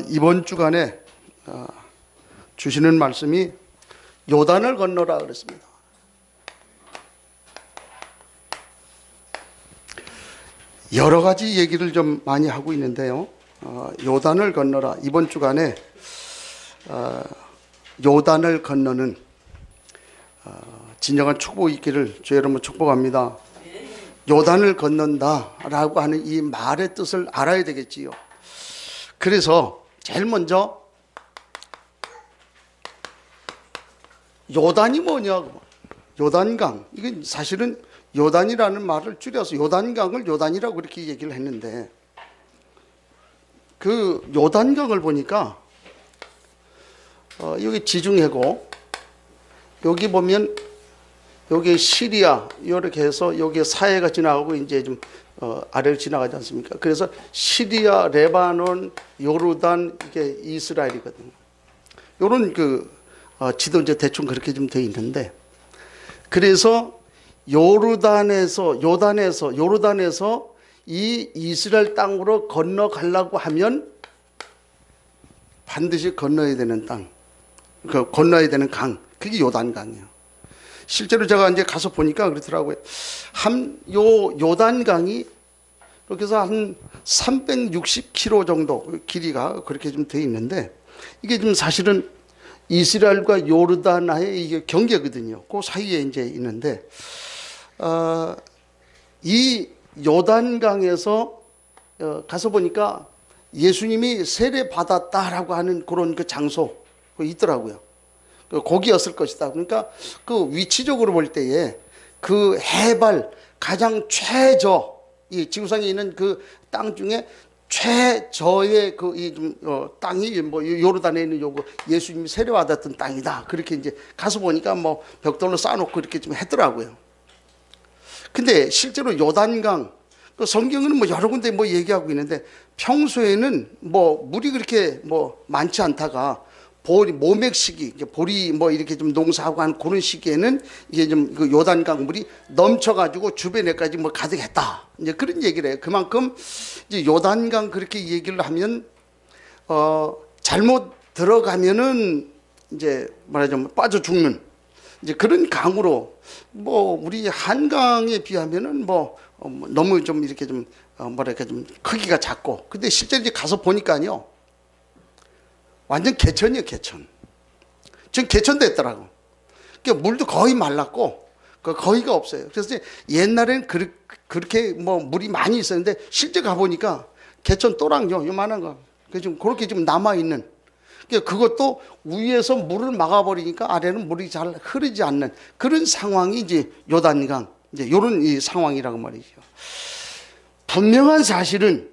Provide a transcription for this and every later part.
이번 주간에 주시는 말씀이 요단을 건너라 그랬습니다. 여러 가지 얘기를 좀 많이 하고 있는데요. 요단을 건너라. 이번 주간에 요단을 건너는 진정한 축복이 있기를 주 여러분 축복합니다. 요단을 건넌다라고 하는 이 말의 뜻을 알아야 되겠지요. 그래서 제일 먼저 요단이 뭐냐고. 요단강. 이게 사실은 요단이라는 말을 줄여서 요단강을 요단이라고 이렇게 얘기를 했는데, 그 요단강을 보니까 여기 지중해고, 여기 보면 여기 시리아 이렇게 해서 여기 사해가 지나가고 이제 좀 아래로 지나가지 않습니까? 그래서 시리아, 레바논, 요르단, 이게 이스라엘이거든요. 요런 지도 이제 대충 그렇게 좀 돼 있는데, 그래서 요르단에서 이 이스라엘 땅으로 건너가려고 하면 반드시 건너야 되는 땅, 건너야 되는 강, 그게 요단강이에요. 실제로 제가 이제 가서 보니까 그렇더라고요. 요단강이 이렇게 해서 한 360km 정도 길이가 그렇게 좀 돼 있는데, 이게 좀 사실은 이스라엘과 요르단의 이게 경계거든요. 그 사이에 이제 있는데, 이 요단강에서 가서 보니까 예수님이 세례 받았다라고 하는 그런 그 장소 있더라고요. 거기였을 것이다. 그러니까 그 위치적으로 볼 때에 그 해발 가장 최저, 이 지구상에 있는 그 땅 중에 최저의 땅이 뭐 요르단에 있는 요거 예수님이 세례 받았던 땅이다. 그렇게 이제 가서 보니까 뭐 벽돌로 쌓아놓고 이렇게 좀 했더라고요. 근데 실제로 요단강, 그 성경은 뭐 여러 군데 뭐 얘기하고 있는데, 평소에는 뭐 물이 그렇게 뭐 많지 않다가 모맥 시기, 보리 뭐 이렇게 좀 농사하고 한 그런 시기에는 이게 좀 그 요단강 물이 넘쳐가지고 주변에까지 뭐 가득했다. 이제 그런 얘기를 해요. 그만큼 이제 요단강 그렇게 얘기를 하면 잘못 들어가면은 이제 말하자면 빠져 죽는 이제 그런 강으로, 뭐 우리 한강에 비하면은 뭐 너무 좀 이렇게 좀 뭐랄까 좀 크기가 작고, 근데 실제 이제 가서 보니까요, 완전 개천이에요, 개천. 지금 개천 됐더라고. 그러니까 물도 거의 말랐고, 거의가 없어요. 그래서 옛날에는 그렇게 뭐 물이 많이 있었는데, 실제 가보니까 개천 또랑요, 요만한 거. 좀 그렇게 좀 남아있는. 그러니까 그것도 위에서 물을 막아버리니까 아래는 물이 잘 흐르지 않는 그런 상황이 이제 요단강, 이제 요런 이 상황이라고 말이죠. 분명한 사실은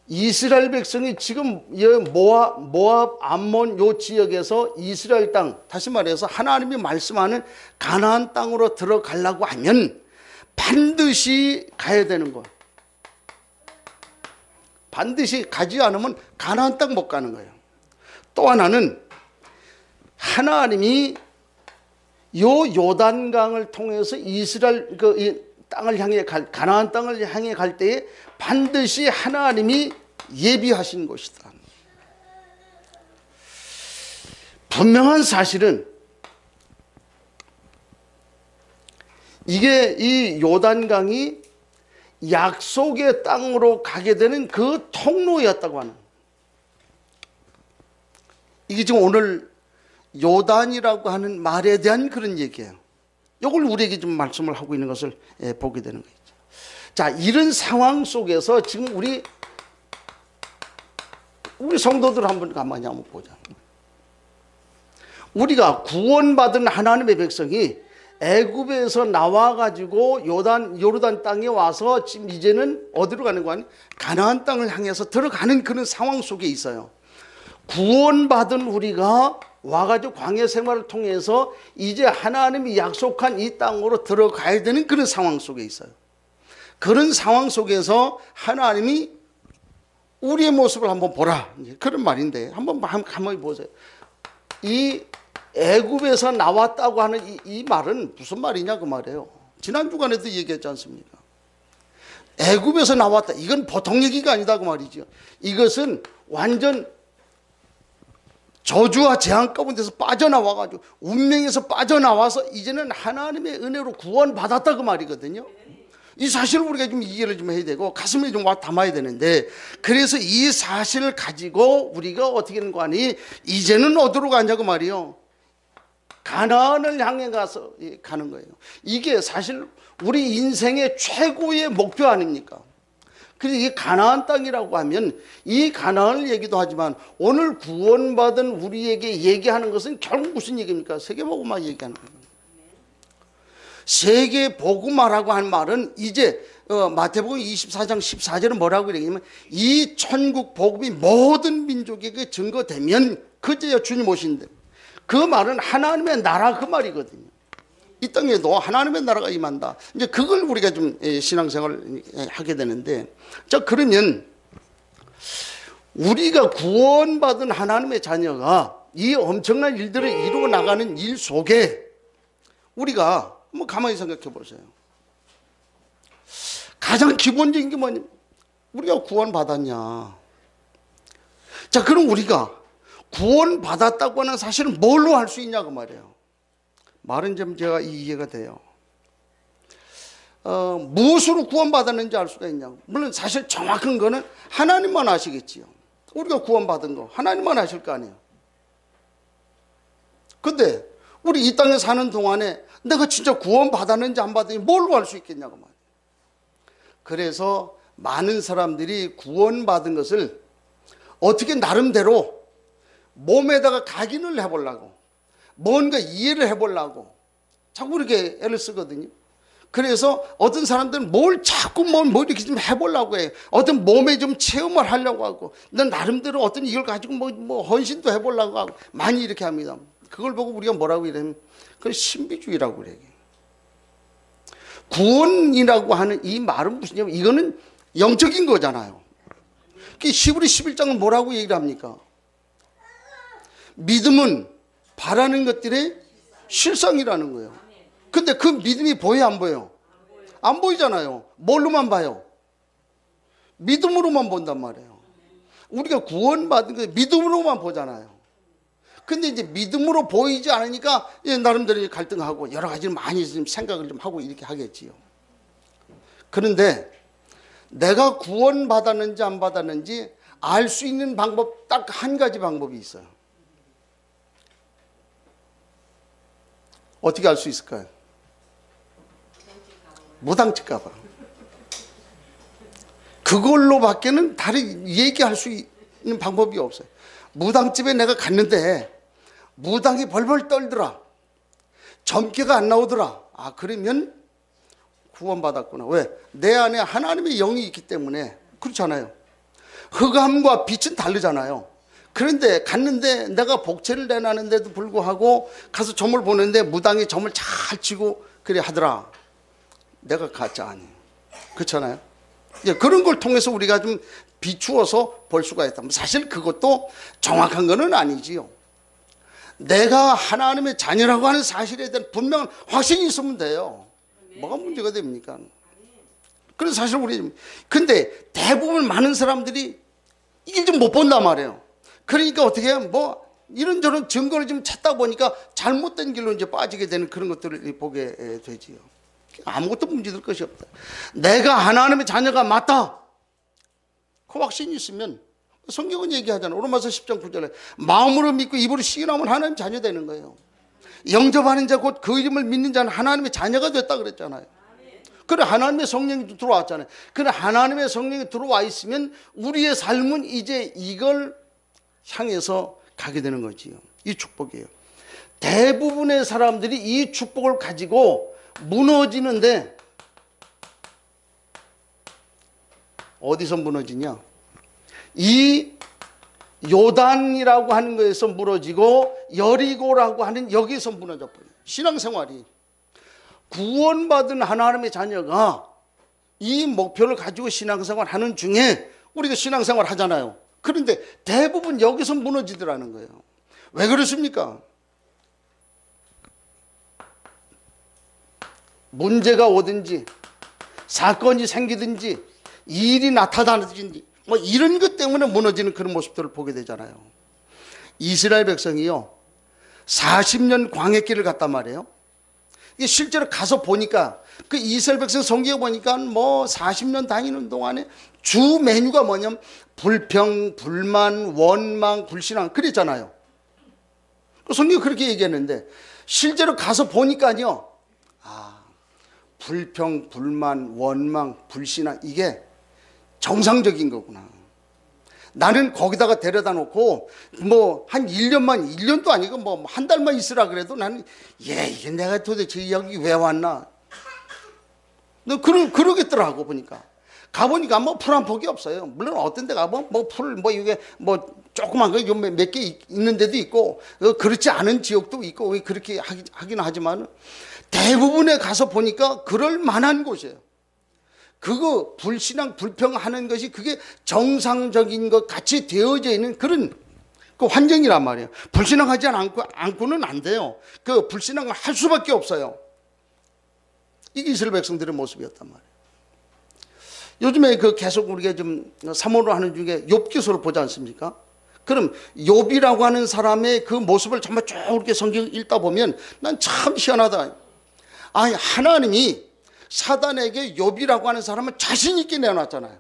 이스라엘 백성이 지금 모압, 암몬 요 지역에서 이스라엘 땅, 다시 말해서 하나님이 말씀하는 가나안 땅으로 들어가려고 하면 반드시 가야 되는 거예요. 반드시 가지 않으면 가나안 땅 못 가는 거예요. 또 하나는 하나님이 요 요단강을 통해서 이스라엘 이 땅을 향해 가나안 땅을 향해 갈 때에 반드시 하나님이 예비하신 것이다. 분명한 사실은 이게 이 요단강이 약속의 땅으로 가게 되는 그 통로였다고 하는, 이게 지금 오늘 요단이라고 하는 말에 대한 그런 얘기예요. 이걸 우리에게 좀 말씀을 하고 있는 것을 보게 되는 거죠. 자, 이런 상황 속에서 지금 우리 성도들 한번 가만히 한번 보자. 우리가 구원받은 하나님의 백성이 애굽에서 나와가지고 요르단 땅에 와서 지금 이제는 어디로 가는 거 아니에요? 가나안 땅을 향해서 들어가는 그런 상황 속에 있어요. 구원받은 우리가 와가지고 광야 생활을 통해서 이제 하나님이 약속한 이 땅으로 들어가야 되는 그런 상황 속에 있어요. 그런 상황 속에서 하나님이 우리의 모습을 한번 보라, 그런 말인데, 한번 보세요. 이 애굽에서 나왔다고 하는 이 말은 무슨 말이냐 그 말이에요. 지난 주간에도 얘기했지 않습니까? 애굽에서 나왔다. 이건 보통 얘기가 아니다고 말이죠. 이것은 완전 저주와 재앙 가운데서 빠져나와가지고 운명에서 빠져나와서 이제는 하나님의 은혜로 구원받았다 그 말이거든요. 이 사실을 우리가 좀 이해를 좀 해야 되고 가슴에 좀 와 담아야 되는데, 그래서 이 사실을 가지고 우리가 어떻게 하는 거 아니? 이제는 어디로 가냐고 말이요. 가나안을 향해 가서 가는 거예요. 이게 사실 우리 인생의 최고의 목표 아닙니까? 그래서 이 가나안 땅이라고 하면 이 가나안을 얘기도 하지만 오늘 구원받은 우리에게 얘기하는 것은 결국 무슨 얘기입니까? 세계복음화 얘기하는 거예요. 세계복음화라고 한 말은 이제 마태복음 24장 14절은 뭐라고 얘기하냐면 이 천국 복음이 모든 민족에게 증거되면 그제야 주님 오신대. 그 말은 하나님의 나라 그 말이거든요. 이 땅에도 하나님의 나라가 임한다. 이제 그걸 우리가 좀 신앙생활을 하게 되는데, 자, 그러면 우리가 구원받은 하나님의 자녀가 이 엄청난 일들을 이루어 나가는 일 속에 우리가 한번 가만히 생각해 보세요. 가장 기본적인 게 뭐냐면 우리가 구원받았냐. 자, 그럼 우리가 구원받았다고 하는 사실은 뭘로 할 수 있냐고 말이에요. 말은 좀 제가 이해가 돼요. 무엇으로 구원받았는지 알 수가 있냐고. 물론 사실 정확한 거는 하나님만 아시겠지요. 우리가 구원받은 거 하나님만 아실 거 아니에요. 근데 우리 이 땅에 사는 동안에 내가 진짜 구원받았는지 안 받았는지 뭘로 알 수 있겠냐고 말이에요. 그래서 많은 사람들이 구원받은 것을 어떻게 나름대로 몸에다가 각인을 해보려고, 뭔가 이해를 해보려고 자꾸 이렇게 애를 쓰거든요. 그래서 어떤 사람들은 뭘 자꾸 뭐 이렇게 좀 해보려고 해요. 어떤 몸에 좀 체험을 하려고 하고, 난 나름대로 어떤 이걸 가지고 뭐 헌신도 해보려고 하고 많이 이렇게 합니다. 그걸 보고 우리가 뭐라고 이러면 그걸 신비주의라고 그래요. 구원이라고 하는 이 말은 무엇이냐면 이거는 영적인 거잖아요. 히브리 11장은 뭐라고 얘기를 합니까? 믿음은 바라는 것들의 실상이라는 거예요. 근데 그 믿음이 보여요, 안 보여요? 안 보이잖아요. 뭘로만 봐요? 믿음으로만 본단 말이에요. 우리가 구원받은 거 믿음으로만 보잖아요. 근데 이제 믿음으로 보이지 않으니까 나름대로 갈등하고 여러 가지 많이 좀 생각을 좀 하고 이렇게 하겠지요. 그런데 내가 구원받았는지 안 받았는지 알 수 있는 방법 딱 한 가지 방법이 있어요. 어떻게 알 수 있을까요? 무당집 가봐. 그걸로 밖에는 다른 얘기할 수 있는 방법이 없어요. 무당집에 내가 갔는데 무당이 벌벌 떨더라. 점괘가 안 나오더라. 아, 그러면 구원받았구나. 왜? 내 안에 하나님의 영이 있기 때문에. 그렇잖아요. 흑암과 빛은 다르잖아요. 그런데 갔는데 내가 복채를 내놨는데도 불구하고 가서 점을 보는데 무당이 점을 잘 치고 그래 하더라. 내가 가짜 아니에요. 그렇잖아요. 그런 걸 통해서 우리가 좀 비추어서 볼 수가 있다. 사실 그것도 정확한 거는 아니지요. 내가 하나님의 자녀라고 하는 사실에 대한 분명한 확신이 있으면 돼요. 뭐가 문제가 됩니까? 그래서 사실 근데 대부분 많은 사람들이 이걸 좀 못 본단 말이에요. 그러니까 어떻게 해요? 뭐 이런저런 증거를 좀 찾다 보니까 잘못된 길로 이제 빠지게 되는 그런 것들을 보게 되지요. 아무것도 문제될 것이 없다. 내가 하나님의 자녀가 맞다. 그 확신이 있으면 성경은 얘기하잖아요. 로마서 10장 9절에 마음으로 믿고 입으로 시인하면 하나님 자녀 되는 거예요. 영접하는 자 곧 그 이름을 믿는 자는 하나님의 자녀가 됐다 그랬잖아요. 그래 하나님의 성령이 들어왔잖아요. 그래 하나님의 성령이 들어와 있으면 우리의 삶은 이제 이걸 향해서 가게 되는 거지요. 이 축복이에요. 대부분의 사람들이 이 축복을 가지고 무너지는데 어디서 무너지냐? 이 요단이라고 하는 거에서 무너지고 여리고라고 하는 여기서 무너져 버려요. 신앙생활이 구원받은 하나님의 자녀가 이 목표를 가지고 신앙생활 하는 중에 우리가 신앙생활 하잖아요. 그런데 대부분 여기서 무너지더라는 거예요. 왜 그렇습니까? 문제가 오든지 사건이 생기든지 일이 나타나든지 뭐 이런 것 때문에 무너지는 그런 모습들을 보게 되잖아요. 이스라엘 백성이요 40년 광해길을 갔단 말이에요. 이게 실제로 가서 보니까 그 이스라엘 백성 성경에 보니까 뭐 40년 다니는 동안에 주 메뉴가 뭐냐면 불평, 불만, 원망, 불신앙 그랬잖아요. 성경이 그렇게 얘기했는데 실제로 가서 보니까요, 불평, 불만, 원망, 불신앙 이게 정상적인 거구나. 나는 거기다가 데려다 놓고 뭐 한 1년만 1년도 아니고 뭐 한 달만 있으라 그래도 나는 이게 내가 도대체 여기 왜 왔나? 너 그러겠더라고. 보니까 가보니까 뭐 풀 한 폭이 없어요. 물론 어떤 데 가면 뭐 풀 뭐 이게 뭐 조그만 거 몇 개 있는 데도 있고 그렇지 않은 지역도 있고 그렇게 하긴 하지만 대부분에 가서 보니까 그럴 만한 곳이에요. 그거 불신앙 불평하는 것이 그게 정상적인 것 같이 되어져 있는 그런 그 환경이란 말이에요. 불신앙하지 않고는 안 돼요. 그 불신앙을 할 수밖에 없어요. 이게 이스라엘 백성들의 모습이었단 말이에요. 요즘에 그 계속 우리가 좀 사모를 하는 중에 욥기서를 보지 않습니까? 그럼 욥이라고 하는 사람의 그 모습을 정말 쭉 이렇게 성경 읽다 보면 난 참 희한하다. 아니 하나님이 사단에게 욥이라고 하는 사람을 자신 있게 내어놨잖아요.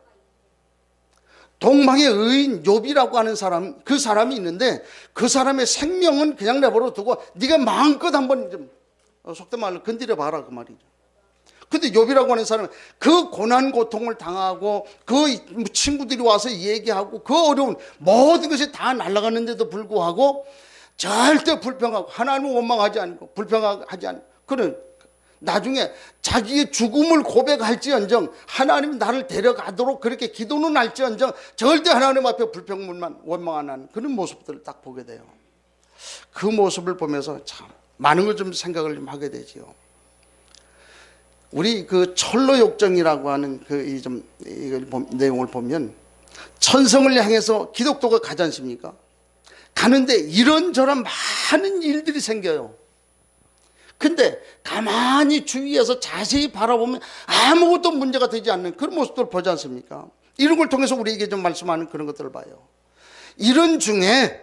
동방의 의인 욥이라고 하는 사람, 그 사람이 있는데 그 사람의 생명은 그냥 내버려 두고 네가 마음껏 한번 좀 속된 말로 건드려 봐라 그 말이죠. 근데 욥이라고 하는 사람은 그 고난 고통을 당하고 그 친구들이 와서 얘기하고 그 어려운 모든 것이 다 날아가는데도 불구하고 절대 불평하고 하나님을 원망하지 않고 불평하지 않고 그런 나중에 자기의 죽음을 고백할지언정 하나님이 나를 데려가도록 그렇게 기도는 할지언정 절대 하나님 앞에 불평만 원망 안 하는 그런 모습들을 딱 보게 돼요. 그 모습을 보면서 참 많은 걸 좀 생각을 좀 하게 되지요. 우리 그 철로욕정이라고 하는 그 좀 내용을 보면 천성을 향해서 기독교가 가지 않습니까? 가는데 이런저런 많은 일들이 생겨요. 근데 가만히 주위에서 자세히 바라보면 아무것도 문제가 되지 않는 그런 모습들을 보지 않습니까? 이런 걸 통해서 우리에게 좀 말씀하는 그런 것들을 봐요. 이런 중에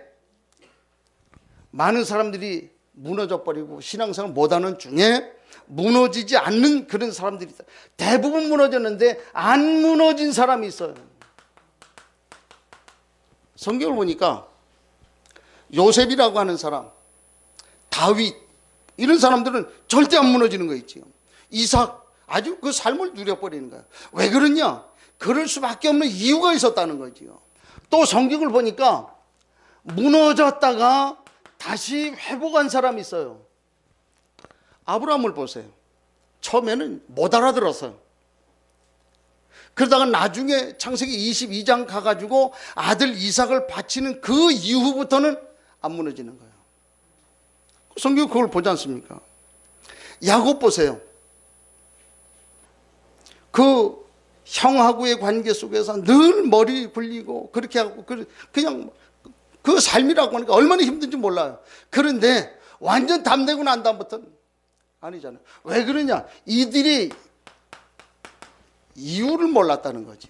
많은 사람들이 무너져 버리고 신앙생활 못하는 중에 무너지지 않는 그런 사람들이 있어요. 대부분 무너졌는데 안 무너진 사람이 있어요. 성경을 보니까 요셉이라고 하는 사람, 다윗 이런 사람들은 절대 안 무너지는 거 있지요. 이삭 아주 그 삶을 누려버리는 거예요. 왜 그러냐? 그럴 수밖에 없는 이유가 있었다는 거지요. 또 성경을 보니까 무너졌다가 다시 회복한 사람이 있어요. 아브라함을 보세요. 처음에는 못 알아들었어요. 그러다가 나중에 창세기 22장 가가지고 아들 이삭을 바치는 그 이후부터는 안 무너지는 거예요. 성경 그걸 보지 않습니까? 야곱 보세요. 그 형하고의 관계 속에서 늘 머리 굴리고 그렇게 하고 그냥 그 삶이라고 하니까 얼마나 힘든지 몰라요. 그런데 완전 담대고 난 다음부터는 아니잖아요. 왜 그러냐? 이들이 이유를 몰랐다는 거죠.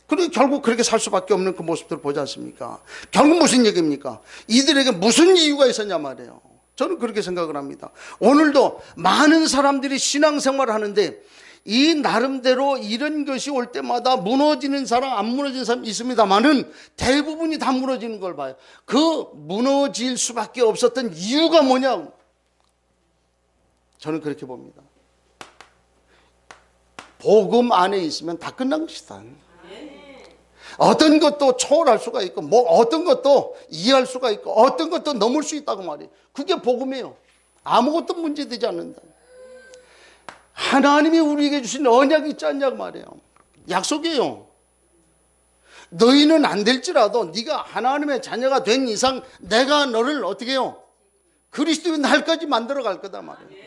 그리고 결국 그렇게 살 수밖에 없는 그 모습들을 보지 않습니까? 결국 무슨 얘기입니까? 이들에게 무슨 이유가 있었냐 말이에요. 저는 그렇게 생각을 합니다. 오늘도 많은 사람들이 신앙생활을 하는데 이 나름대로 이런 것이 올 때마다 무너지는 사람 안 무너지는 사람 있습니다만은 대부분이 다 무너지는 걸 봐요. 그 무너질 수밖에 없었던 이유가 뭐냐? 저는 그렇게 봅니다. 복음 안에 있으면 다 끝난 것이다. 어떤 것도 초월할 수가 있고 뭐 어떤 것도 이해할 수가 있고 어떤 것도 넘을 수 있다고 말이에요. 그게 복음이에요. 아무것도 문제되지 않는다. 하나님이 우리에게 주신 언약이 있지 않냐고 말이에요. 약속이에요. 너희는 안 될지라도 네가 하나님의 자녀가 된 이상 내가 너를 어떻게 해요? 그리스도의 날까지 만들어 갈 거다 말이에요.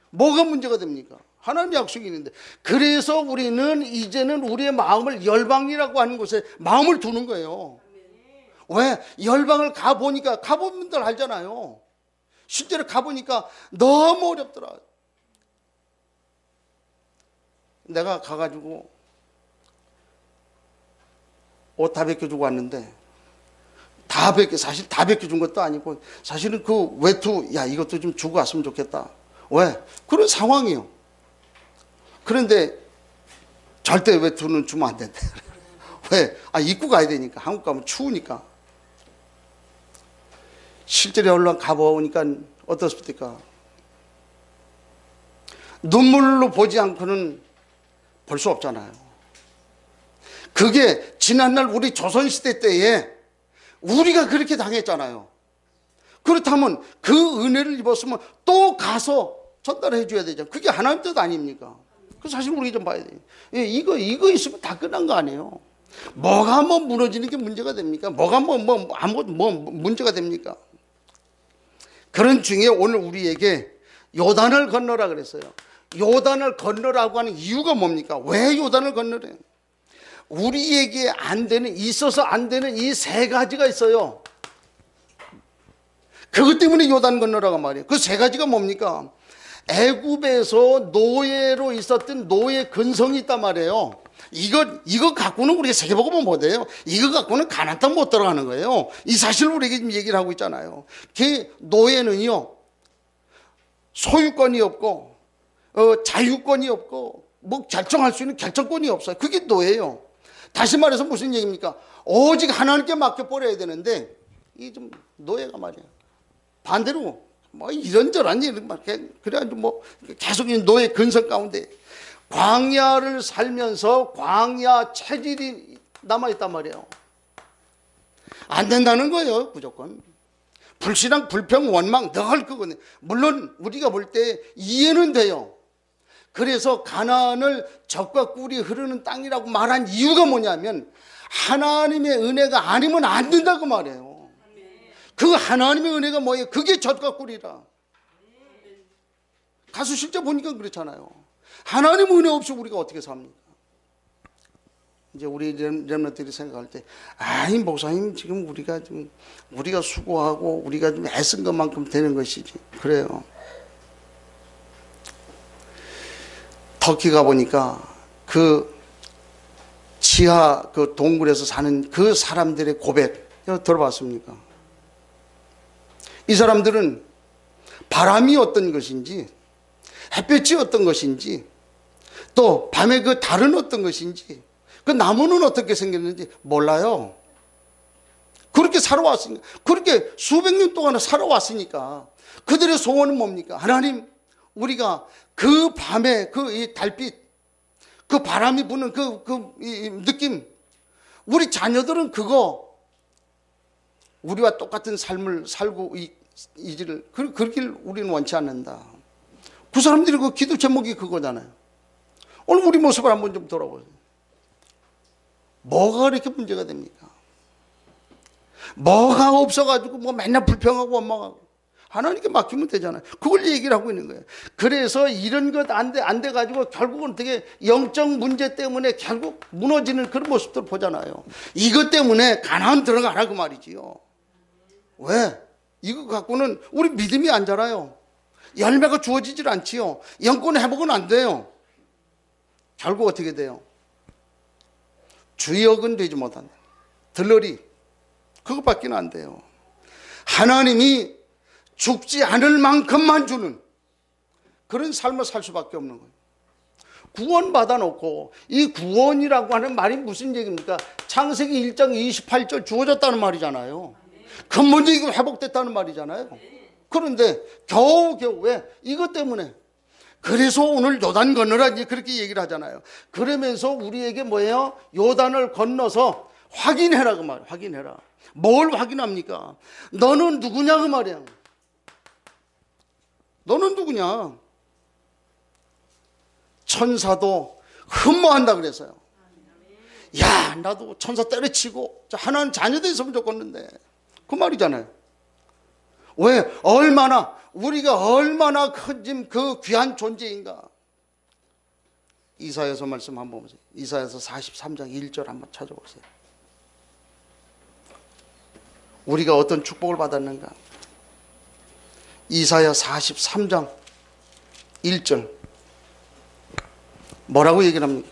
뭐가 문제가 됩니까? 하나님 약속이 있는데 그래서 우리는 이제는 우리의 마음을 열방이라고 하는 곳에 마음을 두는 거예요. 왜? 열방을 가보니까 가본 분들 알잖아요. 실제로 가보니까 너무 어렵더라. 내가 가가지고 옷 다 벗겨주고 왔는데, 사실 다 벗겨준 것도 아니고, 사실은 그 외투, 야, 이것도 좀 주고 왔으면 좋겠다. 왜? 그런 상황이요. 그런데 절대 외투는 주면 안 된대. 왜? 입고 가야 되니까. 한국 가면 추우니까. 실제로 얼른 가보니까 어떻습니까? 눈물로 보지 않고는 볼 수 없잖아요. 그게 지난날 우리 조선시대 때에 우리가 그렇게 당했잖아요. 그렇다면 그 은혜를 입었으면 또 가서 전달해 줘야 되죠. 그게 하나님 뜻 아닙니까? 그 사실 우리 좀 봐야 돼요. 이거 있으면 다 끝난 거 아니에요. 뭐가 뭐 무너지는 게 문제가 됩니까? 뭐가 문제가 됩니까? 그런 중에 오늘 우리에게 요단을 건너라 그랬어요. 요단을 건너라고 하는 이유가 뭡니까? 왜 요단을 건너래요? 우리에게 안 되는, 있어서 안 되는 이 세 가지가 있어요. 그것 때문에 요단 건너라고 말이에요. 그 세 가지가 뭡니까? 애굽에서 노예로 있었던 노예 근성이 있단 말이에요. 이거 갖고는 우리가 세계복음은 못해요. 이거 갖고는 가나안 땅 못 들어가는 거예요. 이 사실을 우리에게 지금 얘기를 하고 있잖아요. 그 노예는요, 소유권이 없고, 자유권이 없고, 뭐 결정할 수 있는 결정권이 없어요. 그게 노예예요. 다시 말해서 무슨 얘기입니까? 오직 하나님께 맡겨버려야 되는데, 이 좀 노예가 말이야. 반대로 뭐 이런저런 일, 그래가지고 뭐 계속 노예 근성 가운데 광야를 살면서 광야 체질이 남아있단 말이에요. 안 된다는 거예요. 무조건 불신앙, 불평, 원망 늘 그거네. 물론 우리가 볼 때 이해는 돼요. 그래서 가나안을 젖과 꿀이 흐르는 땅이라고 말한 이유가 뭐냐면 하나님의 은혜가 아니면 안 된다고 말해요. 그 하나님의 은혜가 뭐예요? 그게 젖과 꿀이라. 가서 실제 보니까 그렇잖아요. 하나님 은혜 없이 우리가 어떻게 삽니까? 이제 우리 렘넌트들이 생각할 때, 아이 목사님 지금 우리가 수고하고 우리가 좀 애쓴 것만큼 되는 것이지. 그래요. 터키 가보니까 그 지하 그 동굴에서 사는 그 사람들의 고백 들어봤습니까? 이 사람들은 바람이 어떤 것인지, 햇볕이 어떤 것인지, 또 밤에 그 달은 어떤 것인지, 그 나무는 어떻게 생겼는지 몰라요. 그렇게 살아왔으니까, 그렇게 수백 년 동안 살아왔으니까 그들의 소원은 뭡니까? 하나님, 우리가 그 밤에 그 이 달빛, 그 바람이 부는 이 느낌, 우리 자녀들은 그거 우리와 똑같은 삶을 살고 이지를 그렇길 우리는 원치 않는다. 그 사람들이 그 기도 제목이 그거잖아요. 오늘 우리 모습을 한번 좀 돌아보세요. 뭐가 그렇게 문제가 됩니까? 뭐가 없어가지고 뭐 맨날 불평하고 원망하고. 하나님께 맡기면 되잖아요. 그걸 얘기를 하고 있는 거예요. 그래서 이런 것 안 돼가지고 결국은 되게 영적 문제 때문에 결국 무너지는 그런 모습들 보잖아요. 이것 때문에 가나안 들어가라 그 말이지요. 왜? 이거 갖고는 우리 믿음이 안 자라요. 열매가 주어지질 않지요. 영권 회복은 안 돼요. 결국 어떻게 돼요? 주역은 되지 못한다. 들러리. 그것밖에 안 돼요. 하나님이 죽지 않을 만큼만 주는 그런 삶을 살 수밖에 없는 거예요. 구원 받아놓고, 이 구원이라고 하는 말이 무슨 얘기입니까? 창세기 1장 28절 주어졌다는 말이잖아요. 근본적이고 회복됐다는 말이잖아요. 그런데 겨우 왜? 이것 때문에. 그래서 오늘 요단 건너라 이제 그렇게 얘기를 하잖아요. 그러면서 우리에게 뭐예요? 요단을 건너서 확인해라 그 말. 확인해라. 뭘 확인합니까? 너는 누구냐 그 말이야. 너는 누구냐? 천사도 흠모한다 그랬어요. 야, 나도 천사 때려치고 하나님 자녀 됐으면 좋겠는데. 그 말이잖아요. 왜? 우리가 얼마나 큰 그 귀한 존재인가. 이사야서 말씀 한번 보세요. 이사야서 43장 1절 한번 찾아보세요. 우리가 어떤 축복을 받았는가. 이사야 43장 1절. 뭐라고 얘기를 합니까?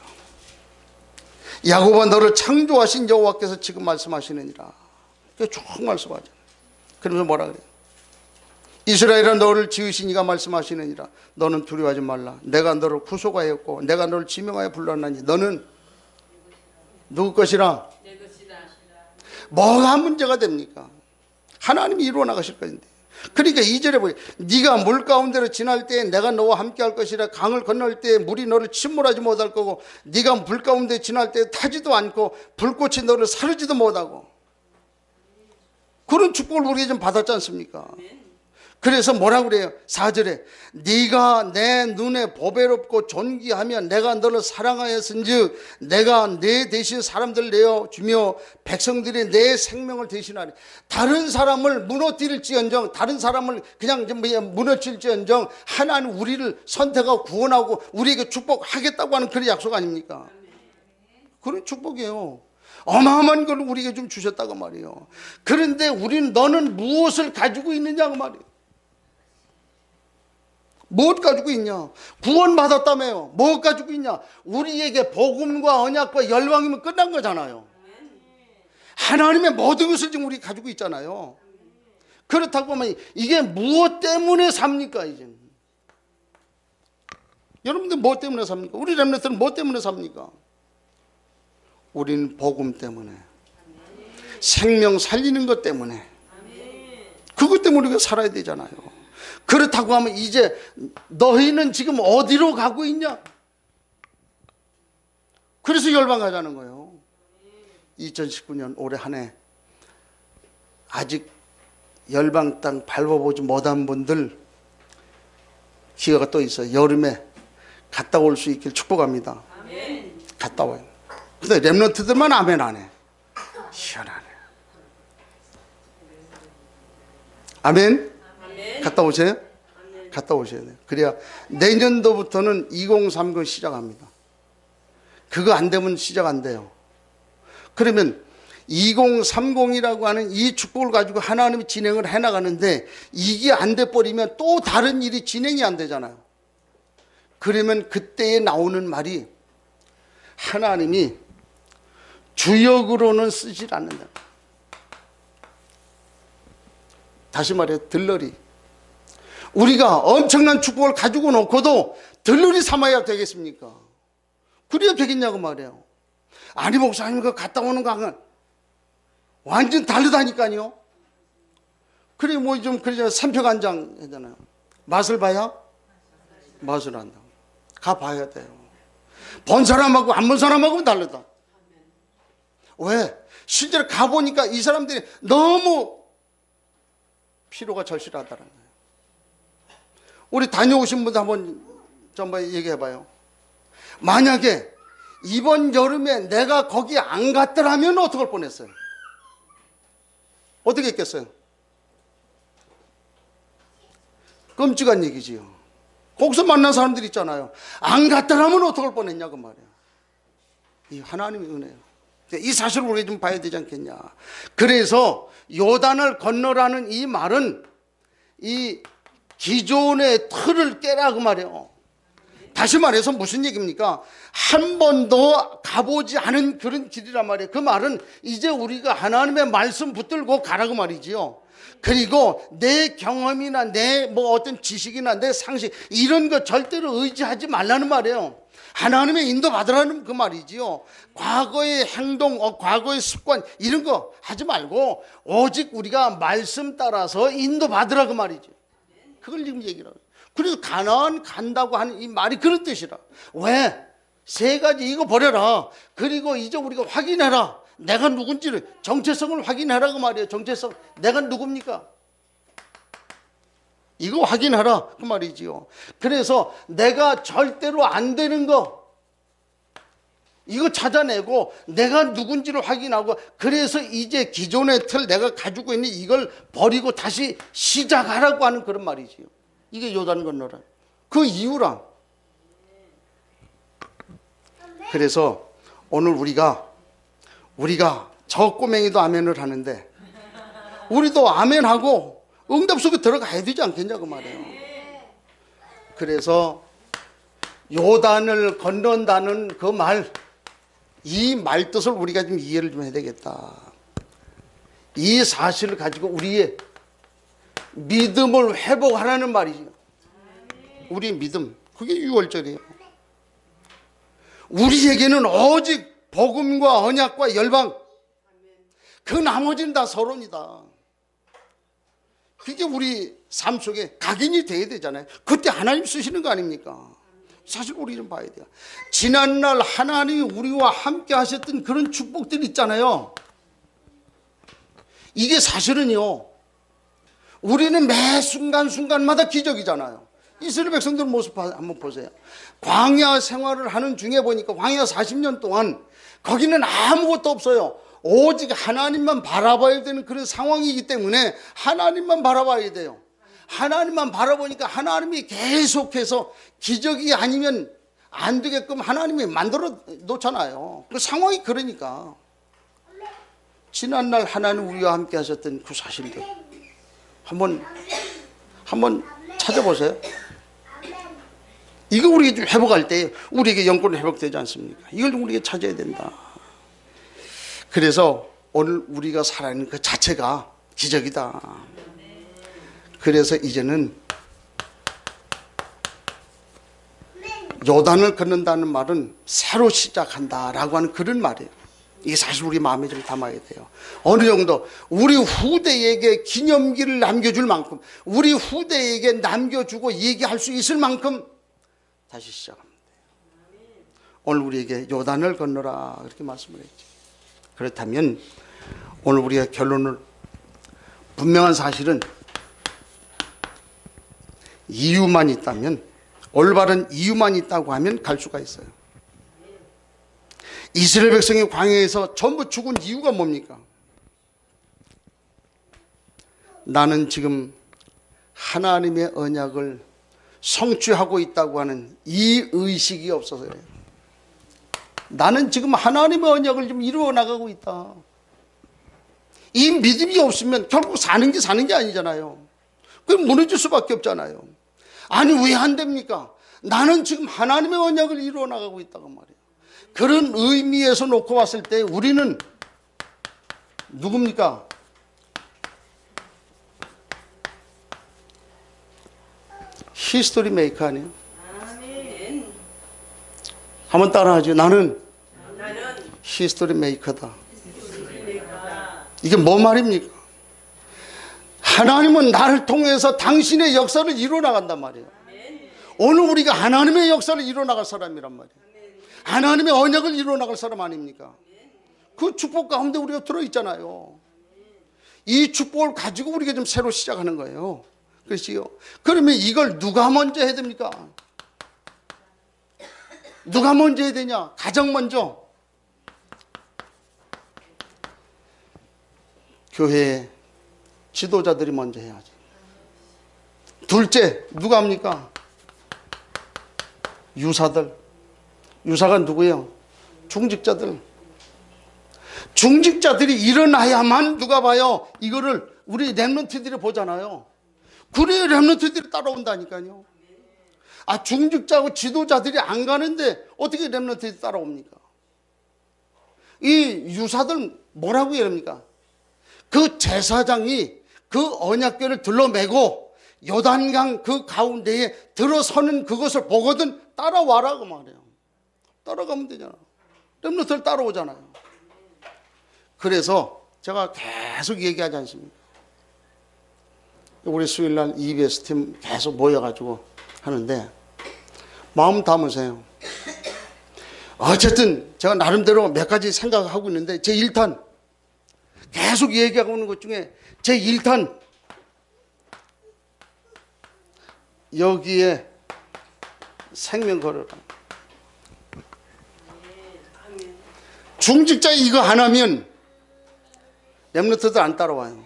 야곱아 너를 창조하신 여호와께서 지금 말씀하시느니라. 쭉 말씀하잖아요. 그러면서 뭐라 그래요? 이스라엘아 너를 지으신 이가 말씀하시느니라. 너는 두려워하지 말라. 내가 너를 구속하였고 내가 너를 지명하여 불렀나니 너는 누구 것이라? 내 것이다. 뭐가 문제가 됩니까? 하나님이 이루어 나가실 것인데. 그러니까 2절에 보니 네가 물 가운데로 지날 때 내가 너와 함께 할 것이라. 강을 건널 때 물이 너를 침몰하지 못할 거고 네가 물 가운데 지날 때 타지도 않고 불꽃이 너를 사르지도 못하고. 그런 축복을 우리가 좀 받았지 않습니까? 그래서 뭐라고 그래요? 4절에 네가 내 눈에 보배롭고 존귀하며 내가 너를 사랑하였은즉 내가 내 대신 사람들 내어주며 백성들이 내 생명을 대신하리. 다른 사람을 무너뜨릴지언정 다른 사람을 그냥 좀 무너뜨릴지언정 하나님 우리를 선택하고 구원하고 우리에게 축복하겠다고 하는 그런 약속 아닙니까? 그런 축복이에요. 어마어마한 걸 우리에게 좀 주셨다고 말이에요. 그런데 우리는 너는 무엇을 가지고 있느냐고 말이에요. 무엇 가지고 있냐? 구원 받았다며요. 무엇 가지고 있냐? 우리에게 복음과 언약과 열방이면 끝난 거잖아요. 하나님의 모든 것을 지금 우리 가지고 있잖아요. 그렇다고 하면 이게 무엇 때문에 삽니까? 이제 여러분들 무엇 때문에 삽니까? 우리 렘넌트는 무엇 때문에 삽니까? 우리는 복음 때문에, 생명 살리는 것 때문에, 그것 때문에 우리가 살아야 되잖아요. 그렇다고 하면 이제 너희는 지금 어디로 가고 있냐? 그래서 열방하자는 거예요. 2019년 올해 한 해 아직 열방 땅 밟아보지 못한 분들 기회가 또 있어요. 여름에 갔다 올 수 있길 축복합니다. 갔다 와요. 근데 렘넌트들만 아멘 안 해. 희한하네. 아멘? 갔다 오세요? 갔다 오셔야 돼요. 그래야 내년도부터는 2030 시작합니다. 그거 안 되면 시작 안 돼요. 그러면 2030이라고 하는 이 축복을 가지고 하나님이 진행을 해나가는데 이게 안 돼버리면 또 다른 일이 진행이 안 되잖아요. 그러면 그때에 나오는 말이 하나님이 주역으로는 쓰질 않는다. 다시 말해 들러리. 우리가 엄청난 축복을 가지고 놓고도 들러리 삼아야 되겠습니까? 그래야 되겠냐고 말이에요. 아니 목사님 그 갔다 오는 강은 완전 다르다니까요. 그래 뭐 좀 그러잖아요. 삼표간장 하잖아요. 맛을 봐야 맛을 안다. 가봐야 돼요. 본 사람하고 안 본 사람하고는 다르다. 왜? 실제로 가보니까 이 사람들이 너무 피로가 절실하다는 거예요. 우리 다녀오신 분들 한번 얘기해봐요. 만약에 이번 여름에 내가 거기 안 갔더라면 어떡할 뻔했어요? 어떻게 했겠어요? 끔찍한 얘기지요. 거기서 만난 사람들 있잖아요. 안 갔더라면 어떡할 뻔했냐고 말이에요. 이 하나님의 은혜예요. 이 사실을 우리가 좀 봐야 되지 않겠냐. 그래서 요단을 건너라는 이 말은 이 기존의 틀을 깨라 그 말이에요. 다시 말해서 무슨 얘기입니까? 한 번도 가보지 않은 그런 길이란 말이에요. 그 말은 이제 우리가 하나님의 말씀 붙들고 가라고 말이지요. 그리고 내 경험이나 내 뭐 어떤 지식이나 내 상식 이런 거 절대로 의지하지 말라는 말이에요. 하나님의 인도 받으라는 그 말이지요. 과거의 행동, 과거의 습관 이런 거 하지 말고 오직 우리가 말씀 따라서 인도 받으라 그 말이죠. 그걸 지금 얘기를 하고. 그래서 가나안 간다고 하는 이 말이 그런 뜻이라. 왜? 세 가지 이거 버려라. 그리고 이제 우리가 확인해라. 내가 누군지를 정체성을 확인하라 그 말이에요. 정체성. 내가 누굽니까? 이거 확인하라 그 말이지요. 그래서 내가 절대로 안 되는 거 이거 찾아내고 내가 누군지를 확인하고 그래서 이제 기존의 틀 내가 가지고 있는 이걸 버리고 다시 시작하라고 하는 그런 말이지요. 이게 요단 건너라. 그 이유랑. 그래서 오늘 우리가 저 꼬맹이도 아멘을 하는데 우리도 아멘하고 응답 속에 들어가야 되지 않겠냐고 말이에요. 그래서 요단을 건넌다는 그 말, 이 말뜻을 우리가 좀 이해를 좀 해야 되겠다. 이 사실을 가지고 우리의 믿음을 회복하라는 말이죠. 우리의 믿음, 그게 6월절이에요. 우리에게는 오직 복음과 언약과 열방, 그 나머지는 다 서론이다. 그게 우리 삶 속에 각인이 돼야 되잖아요. 그때 하나님 쓰시는 거 아닙니까? 사실 우리는 봐야 돼요. 지난날 하나님이 우리와 함께 하셨던 그런 축복들이 있잖아요. 이게 사실은요, 우리는 매 순간순간마다 기적이잖아요. 이스라엘 백성들 모습 한번 보세요. 광야 생활을 하는 중에 보니까 광야 40년 동안 거기는 아무것도 없어요. 오직 하나님만 바라봐야 되는 그런 상황이기 때문에 하나님만 바라봐야 돼요. 하나님만 바라보니까 하나님이 계속해서 기적이 아니면 안 되게끔 하나님이 만들어 놓잖아요. 그 상황이 그러니까. 지난날 하나님 우리와 함께 하셨던 그 사실들 한번 찾아보세요. 이거 우리가 좀 회복할 때 우리에게 영권이 회복되지 않습니까? 이걸 좀 우리가 찾아야 된다. 그래서 오늘 우리가 살아있는 그 자체가 기적이다. 그래서 이제는 요단을 건넌다는 말은 새로 시작한다라고 하는 그런 말이에요. 이게 사실 우리 마음에 좀 담아야 돼요. 어느 정도 우리 후대에게 기념기를 남겨줄 만큼, 우리 후대에게 남겨주고 얘기할 수 있을 만큼 다시 시작합니다. 오늘 우리에게 요단을 건너라 그렇게 말씀을 했죠. 그렇다면 오늘 우리가 결론을, 분명한 사실은 이유만 있다면, 올바른 이유만 있다고 하면 갈 수가 있어요. 이스라엘 백성이 광야에서 전부 죽은 이유가 뭡니까? 나는 지금 하나님의 언약을 성취하고 있다고 하는 이 의식이 없어서요. 나는 지금 하나님의 언약을 좀 이루어 나가고 있다. 이 믿음이 없으면 결국 사는 게 아니잖아요. 그럼 무너질 수밖에 없잖아요. 아니 왜 안 됩니까? 나는 지금 하나님의 언약을 이루어 나가고 있다고 말이에요. 그런 의미에서 놓고 봤을 때 우리는 누굽니까? 히스토리 메이커 아니에요? 아멘. 한번 따라하죠. 나는 히스토리 메이커다. 이게 뭐 말입니까? 하나님은 나를 통해서 당신의 역사를 이루어 나간단 말이에요. 오늘 우리가 하나님의 역사를 이루어 나갈 사람이란 말이에요. 하나님의 언약을 이루어 나갈 사람 아닙니까? 그 축복 가운데 우리가 들어있잖아요. 이 축복을 가지고 우리가 좀 새로 시작하는 거예요. 그렇지요? 그러면 이걸 누가 먼저 해야 됩니까? 누가 먼저 해야 되냐? 가장 먼저 교회 지도자들이 먼저 해야지. 둘째 누가 합니까? 유사들. 유사가 누구예요? 중직자들. 중직자들이 일어나야만 누가 봐요? 이거를 우리 렘넌트들이 보잖아요. 그래야 렘넌트들이 따라온다니까요. 아, 중직자하고 지도자들이 안 가는데 어떻게 렘넌트들이 따라옵니까? 이 유사들 뭐라고 이럽니까? 그 제사장이 그 언약궤를 둘러매고 요단강 그 가운데에 들어서는 그것을 보거든 따라와라고 말해요. 따라가면 되잖아. 렘넌트를 따라오잖아요. 그래서 제가 계속 얘기하지 않습니까? 우리 수요일날 EBS 팀 계속 모여가지고 하는데 마음 담으세요. 어쨌든 제가 나름대로 몇 가지 생각하고 있는데 제 1탄 계속 얘기하고 있는 것 중에 제 1탄 여기에 생명 걸어라. 중직자 이거 안 하면 렘넌트들 안 따라와요.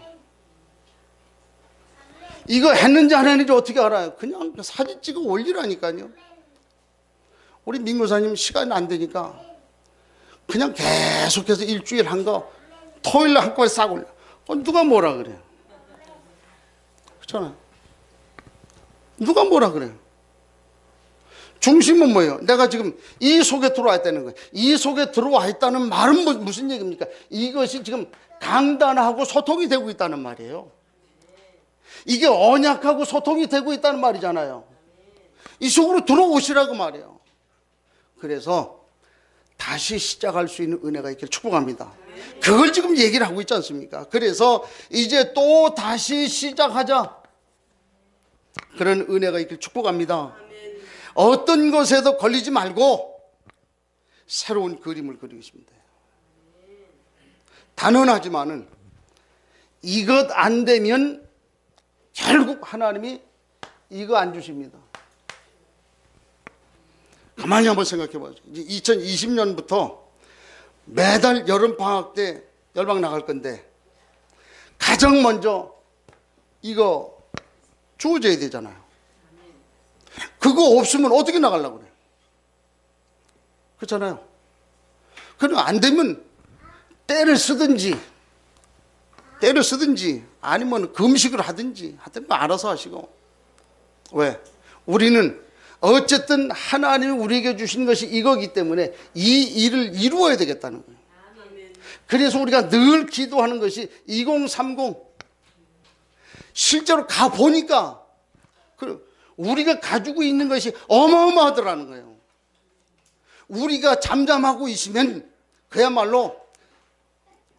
이거 했는지 안 했는지 어떻게 알아요? 그냥 사진 찍어 올리라니까요. 우리 민구사님 시간이 안 되니까 그냥 계속해서 일주일 한 거 토요일날 한꺼번에 싹 올려. 누가 뭐라 그래? 그렇잖아요. 누가 뭐라 그래? 중심은 뭐예요? 내가 지금 이 속에 들어와 있다는 거예요. 이 속에 들어와 있다는 말은 무슨 얘기입니까? 이것이 지금 강단하고 소통이 되고 있다는 말이에요. 이게 언약하고 소통이 되고 있다는 말이잖아요. 이 속으로 들어오시라고 말이에요. 그래서 다시 시작할 수 있는 은혜가 있기를 축복합니다. 그걸 지금 얘기를 하고 있지 않습니까? 그래서 이제 또 다시 시작하자, 그런 은혜가 있기를 축복합니다. 어떤 것에도 걸리지 말고 새로운 그림을 그리고 있습니다. 단언하지만은 이것 안 되면 결국 하나님이 이거 안 주십니다. 가만히 한번 생각해 보세요. 2020년부터 매달 여름방학 때 열방 나갈 건데 가장 먼저 이거 주어져야 되잖아요. 그거 없으면 어떻게 나가려고 그래요? 그렇잖아요. 그럼 안 되면 때를 쓰든지 아니면 금식을 하든지 하여튼 알아서 하시고. 왜? 우리는 어쨌든 하나님이 우리에게 주신 것이 이거기 때문에 이 일을 이루어야 되겠다는 거예요. 그래서 우리가 늘 기도하는 것이 2030 실제로 가보니까 우리가 가지고 있는 것이 어마어마하더라는 거예요. 우리가 잠잠하고 있으면 그야말로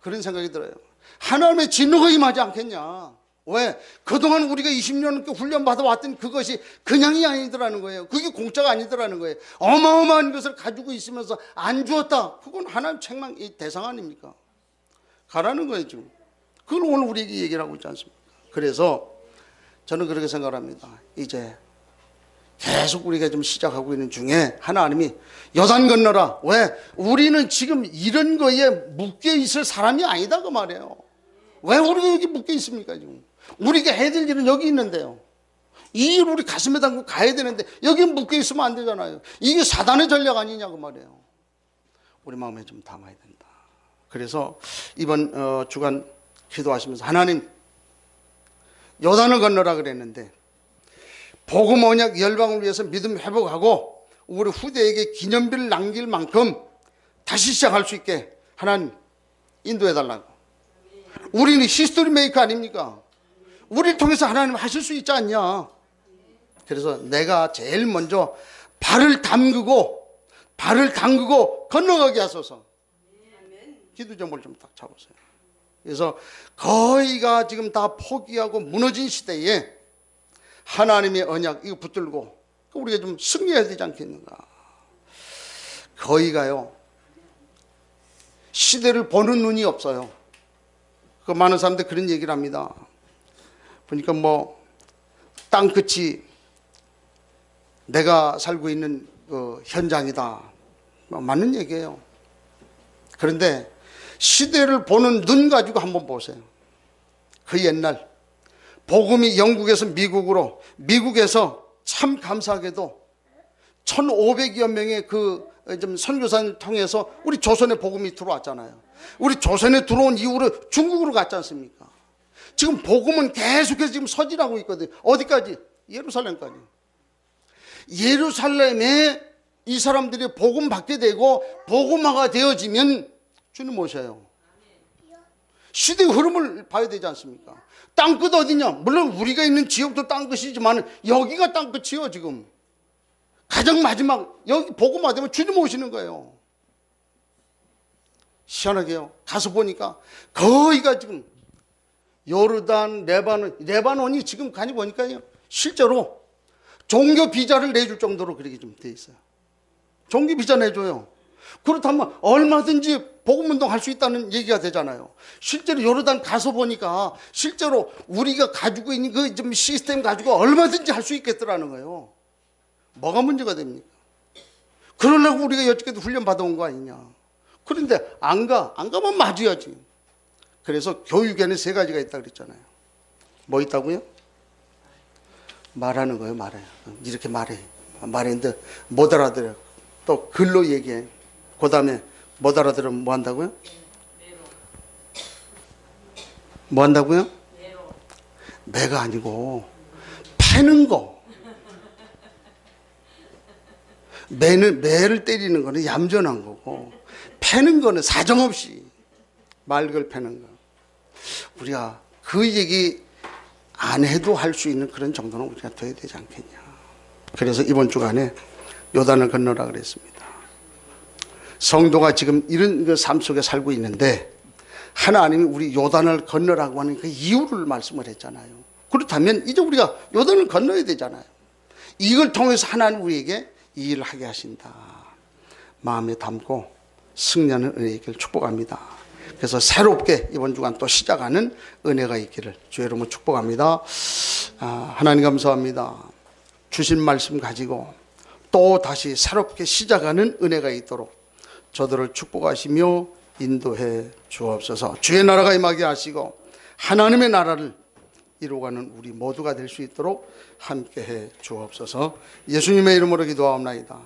그런 생각이 들어요. 하나님의 진노가 임하지 않겠냐. 왜? 그동안 우리가 20년 넘게 훈련받아 왔던 그것이 그냥이 아니더라는 거예요. 그게 공짜가 아니더라는 거예요. 어마어마한 것을 가지고 있으면서 안 주었다. 그건 하나님 책망의 대상 아닙니까? 가라는 거예요 지금. 그걸 오늘 우리에게 얘기를 하고 있지 않습니까? 그래서 저는 그렇게 생각합니다. 이제 계속 우리가 좀 시작하고 있는 중에 하나님이 요단 건너라. 왜? 우리는 지금 이런 거에 묶여 있을 사람이 아니다 그 말이에요. 왜 우리가 여기 묶여 있습니까 지금? 우리가 해야 될 일은 여기 있는데요. 이 일 우리 가슴에 담고 가야 되는데 여기 묶여 있으면 안 되잖아요. 이게 사단의 전략 아니냐고 말이에요. 우리 마음에 좀 담아야 된다. 그래서 이번 주간 기도하시면서 하나님 요단을 건너라 그랬는데 복음 언약 열방을 위해서 믿음 회복하고 우리 후대에게 기념비를 남길 만큼 다시 시작할 수 있게 하나님 인도해 달라고. 우리는 히스토리 메이커 아닙니까? 우리를 통해서 하나님 하실 수 있지 않냐. 그래서 내가 제일 먼저 발을 담그고 건너가게 하소서. 기도 제목을 좀 딱 잡으세요. 그래서 거의가 지금 다 포기하고 무너진 시대에 하나님의 언약 이거 붙들고 우리가 좀 승리해야 되지 않겠는가. 거의가요 시대를 보는 눈이 없어요. 그 많은 사람들 그런 얘기를 합니다. 보니까 뭐 땅끝이 내가 살고 있는 그 현장이다. 맞는 얘기예요. 그런데 시대를 보는 눈 가지고 한번 보세요. 그 옛날 복음이 영국에서 미국으로, 미국에서 참 감사하게도 1500여 명의 그 좀 선교사를 통해서 우리 조선에 복음이 들어왔잖아요. 우리 조선에 들어온 이후로 중국으로 갔지 않습니까? 지금 복음은 계속해서 지금 서진하고 있거든요. 어디까지? 예루살렘까지. 예루살렘에 이 사람들이 복음 받게 되고 복음화가 되어지면 주님 오셔요. 시대의 흐름을 봐야 되지 않습니까? 땅끝 어디냐? 물론 우리가 있는 지역도 땅끝이지만 여기가 땅끝이요 지금. 가장 마지막 여기 복음화 되면 주님 오시는 거예요. 희한하게요. 가서 보니까 거의가 지금 요르단, 레바논이 지금 가니 보니까요. 실제로 종교 비자를 내줄 정도로 그렇게 좀 돼 있어요. 종교 비자 내줘요. 그렇다면 얼마든지 복음운동 할 수 있다는 얘기가 되잖아요. 실제로 요르단 가서 보니까 실제로 우리가 가지고 있는 그 좀 시스템 가지고 얼마든지 할 수 있겠더라는 거예요. 뭐가 문제가 됩니까? 그러려고 우리가 여태까지 훈련 받아온 거 아니냐. 그런데 안 가면 맞아야지. 그래서 교육에는 세 가지가 있다 그랬잖아요. 뭐 있다고요? 말하는 거예요. 말해. 이렇게 말했는데 못 알아들어요. 또 글로 얘기해. 그 다음에 못 알아들으면 뭐 한다고요? 뭐 한다고요? 매가 아니고 패는 거. 매를 때리는 거는 얌전한 거고, 패는 거는 사정없이 말걸 패는 거. 우리가 그 얘기 안 해도 할 수 있는 그런 정도는 우리가 돼야 되지 않겠냐. 그래서 이번 주간에 요단을 건너라 그랬습니다. 성도가 지금 이런 그 삶 속에 살고 있는데 하나님이 우리 요단을 건너라고 하는 그 이유를 말씀을 했잖아요. 그렇다면 이제 우리가 요단을 건너야 되잖아요. 이걸 통해서 하나님 우리에게 이 일을 하게 하신다. 마음에 담고 승리하는 은혜 있기를 축복합니다. 그래서 새롭게 이번 주간 또 시작하는 은혜가 있기를 주의 이름으로 축복합니다. 하나님 감사합니다. 주신 말씀 가지고 또 다시 새롭게 시작하는 은혜가 있도록 저들을 축복하시며 인도해 주옵소서. 주의 나라가 임하게 하시고 하나님의 나라를 이루어가는 우리 모두가 될 수 있도록 함께해 주옵소서. 예수님의 이름으로 기도하옵나이다.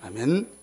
아멘.